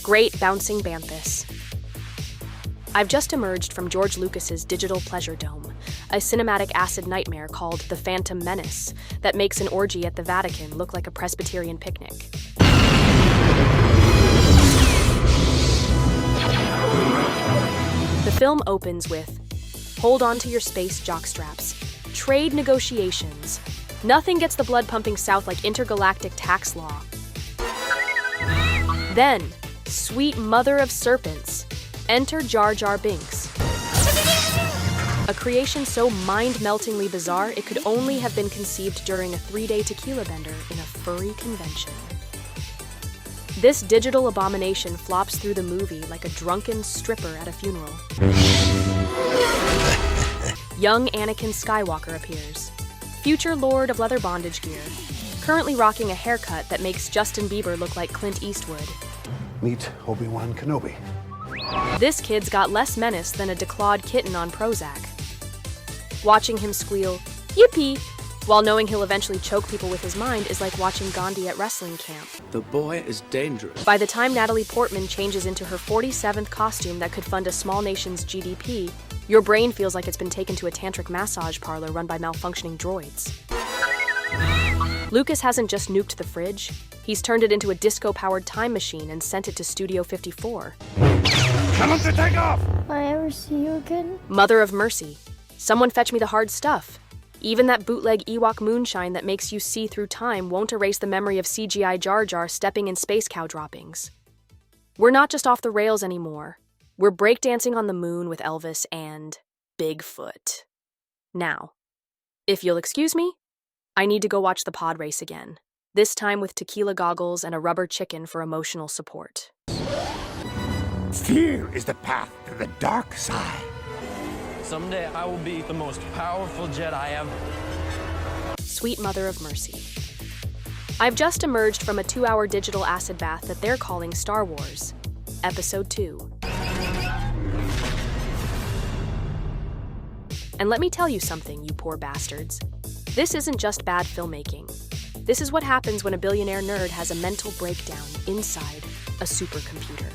Great bouncing banthus. I've just emerged from George Lucas's Digital Pleasure Dome, a cinematic acid nightmare called The Phantom Menace that makes an orgy at the Vatican look like a Presbyterian picnic. The film opens with, hold on to your space jockstraps, trade negotiations. Nothing gets the blood pumping south like intergalactic tax law. Then, sweet mother of serpents, enter Jar Jar Binks. A creation so mind-meltingly bizarre it could only have been conceived during a 3-day tequila bender in a furry convention. This digital abomination flops through the movie like a drunken stripper at a funeral. Young Anakin Skywalker appears, future lord of leather bondage gear, currently rocking a haircut that makes Justin Bieber look like Clint Eastwood. Meet Obi-Wan Kenobi. This kid's got less menace than a declawed kitten on Prozac. Watching him squeal, yippee, while knowing he'll eventually choke people with his mind is like watching Gandhi at wrestling camp. The boy is dangerous. By the time Natalie Portman changes into her 47th costume that could fund a small nation's GDP, your brain feels like it's been taken to a tantric massage parlor run by malfunctioning droids. Lucas hasn't just nuked the fridge, he's turned it into a disco-powered time machine and sent it to Studio 54. Tell him to take off! Will I ever see you again? Mother of mercy. Someone fetch me the hard stuff. Even that bootleg Ewok moonshine that makes you see through time won't erase the memory of CGI Jar Jar stepping in space cow droppings. We're not just off the rails anymore. We're breakdancing on the moon with Elvis and Bigfoot. Now, if you'll excuse me, I need to go watch the pod race again, this time with tequila goggles and a rubber chicken for emotional support. Fear is the path to the dark side. Someday I will be the most powerful Jedi ever. Sweet mother of mercy. I've just emerged from a 2-hour digital acid bath that they're calling Star Wars, Episode 2. And let me tell you something, you poor bastards. This isn't just bad filmmaking. This is what happens when a billionaire nerd has a mental breakdown inside a supercomputer.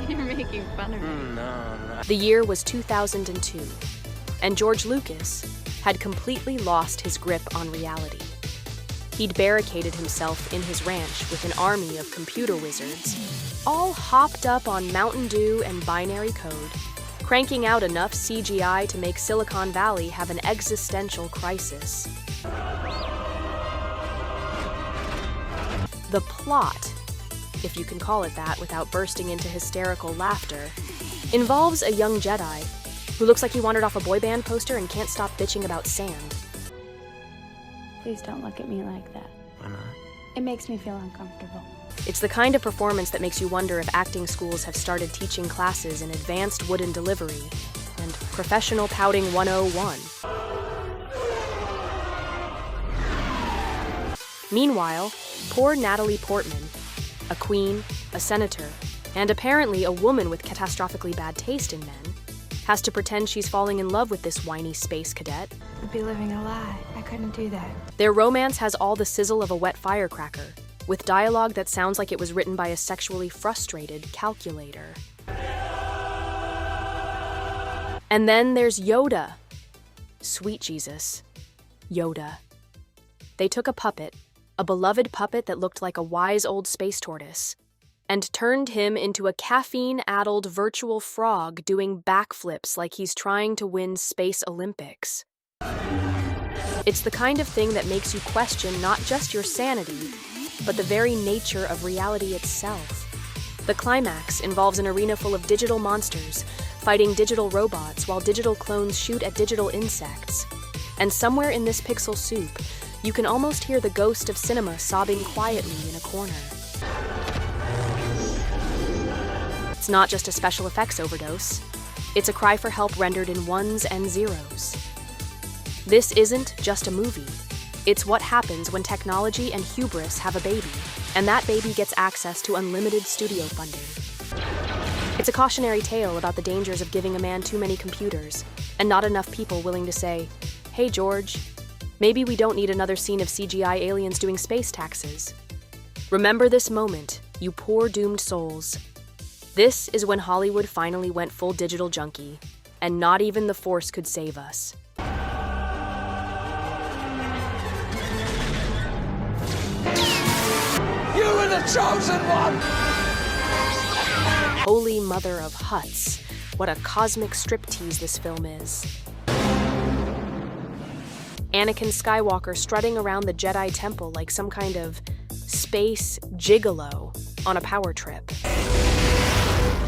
You're making fun of me. No. The year was 2002, and George Lucas had completely lost his grip on reality. He'd barricaded himself in his ranch with an army of computer wizards, all hopped up on Mountain Dew and binary code, cranking out enough CGI to make Silicon Valley have an existential crisis. The plot, if you can call it that without bursting into hysterical laughter, involves a young Jedi who looks like he wandered off a boy band poster and can't stop bitching about sand. Please don't look at me like that. Why not? It makes me feel uncomfortable. It's the kind of performance that makes you wonder if acting schools have started teaching classes in advanced wooden delivery and professional pouting 101. Meanwhile, poor Natalie Portman, a queen, a senator, and apparently a woman with catastrophically bad taste in men, has to pretend she's falling in love with this whiny space cadet. I'd be living a lie. I couldn't do that. Their romance has all the sizzle of a wet firecracker, with dialogue that sounds like it was written by a sexually frustrated calculator. And then there's Yoda. Sweet Jesus. Yoda. They took a puppet, a beloved puppet that looked like a wise old space tortoise, and turned him into a caffeine-addled virtual frog doing backflips like he's trying to win Space Olympics. It's the kind of thing that makes you question not just your sanity, but the very nature of reality itself. The climax involves an arena full of digital monsters fighting digital robots while digital clones shoot at digital insects. And somewhere in this pixel soup, you can almost hear the ghost of cinema sobbing quietly in a corner. It's not just a special effects overdose. It's a cry for help rendered in ones and zeros. This isn't just a movie. It's what happens when technology and hubris have a baby, and that baby gets access to unlimited studio funding. It's a cautionary tale about the dangers of giving a man too many computers, and not enough people willing to say, "Hey George, maybe we don't need another scene of CGI aliens doing space taxes." Remember this moment, you poor doomed souls. This is when Hollywood finally went full digital junkie, and not even the Force could save us. You were the chosen one! Holy mother of huts, what a cosmic striptease this film is. Anakin Skywalker strutting around the Jedi Temple like some kind of space gigolo on a power trip.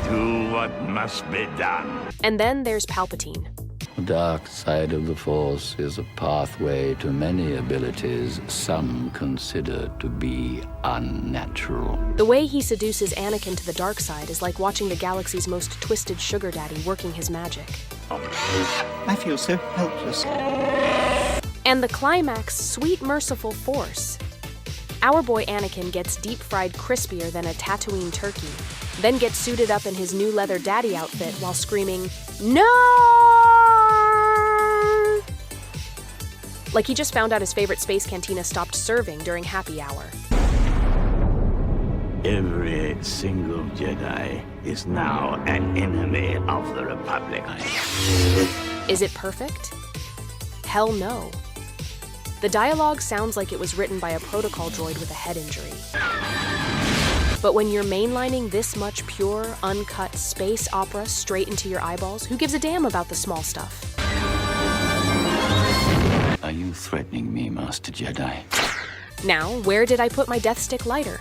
Do what must be done. And then there's Palpatine. The dark side of the Force is a pathway to many abilities some consider to be unnatural. The way he seduces Anakin to the dark side is like watching the galaxy's most twisted sugar daddy working his magic. I feel so helpless. And the climax, sweet merciful Force. Our boy Anakin gets deep-fried crispier than a Tatooine turkey, then gets suited up in his new leather daddy outfit while screaming, "No!" Like he just found out his favorite space cantina stopped serving during happy hour. Every single Jedi is now an enemy of the Republic. Is it perfect? Hell no. The dialogue sounds like it was written by a protocol droid with a head injury. But when you're mainlining this much pure, uncut space opera straight into your eyeballs, who gives a damn about the small stuff? Are you threatening me, Master Jedi? Now, where did I put my death stick lighter?